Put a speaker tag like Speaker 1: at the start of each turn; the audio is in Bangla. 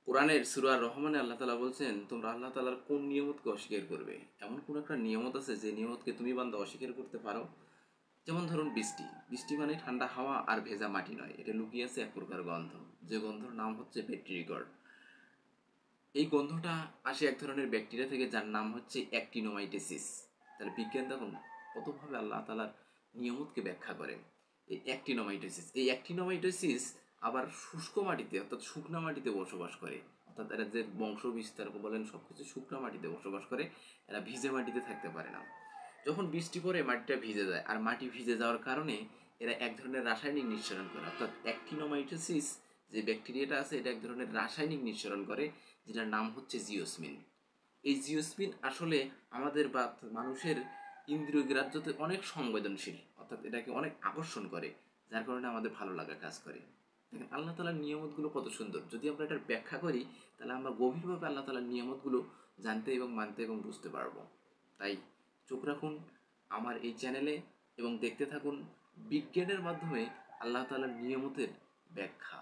Speaker 1: কোরআনের সূরা রহমানে আল্লাহ তাআলা বলছেন, তোমরা আল্লাহ তাআলার কোন নিয়ামতকে অস্বীকার করবে? এমন কোন একটা নিয়ামত আছে যে নিয়ামতকে তুমি বান্দা অস্বীকার করতে পারো? যেমন ধরুন বৃষ্টি। বৃষ্টি মানে ঠান্ডা হাওয়া আর ভেজা মাটি নয়, এটা লুকিয়ে আছে এক প্রকার গন্ধ, যে গন্ধর নাম হচ্ছে পেট্রিকর। এই গন্ধটা আসে এক ধরনের ব্যাকটেরিয়া থেকে, যার নাম হচ্ছে অ্যাক্টিনোমাইটোসিস। তাহলে বিজ্ঞান দেখুন কতভাবে আল্লাহ তাআলার নিয়ামতকে ব্যাখ্যা করে। এই অ্যাক্টিনোমাইটোসিস আবার শুষ্ক মাটিতে অর্থাৎ শুকনা মাটিতে বসবাস করে। অর্থাৎ এরা যে বংশ বিস্তার বলেন সব কিছু শুকনা মাটিতে বসবাস করে, এরা ভিজে মাটিতে থাকতে পারে না। যখন বৃষ্টি পড়ে মাটিটা ভিজে যায়, আর মাটি ভিজে যাওয়ার কারণে এরা এক ধরনের রাসায়নিক নিঃসরণ করে। অর্থাৎ অ্যাক্টিনোমাইটোসিস যে ব্যাকটেরিয়াটা আছে, এটা এক ধরনের রাসায়নিক নিঃসরণ করে, যেটার নাম হচ্ছে জিওসমিন। এই জিওসমিন আসলে আমাদের বা মানুষের ইন্দ্রিয় গ্রাহ্যতে অনেক সংবেদনশীল, অর্থাৎ এটাকে অনেক আকর্ষণ করে, যার কারণে আমাদের ভালো লাগা কাজ করে। দেখেন আল্লাহ তালার নিয়ামতগুলো কত সুন্দর, যদি আমরা এটার ব্যাখ্যা করি তাহলে আমরা গভীরভাবে আল্লাহ তালার নিয়ামতগুলো জানতে এবং মানতে এবং বুঝতে পারবো। তাই চোখ রাখুন আমার এই চ্যানেলে এবং দেখতে থাকুন বিজ্ঞানের মাধ্যমে আল্লাহ তালার নিয়ামতের ব্যাখ্যা।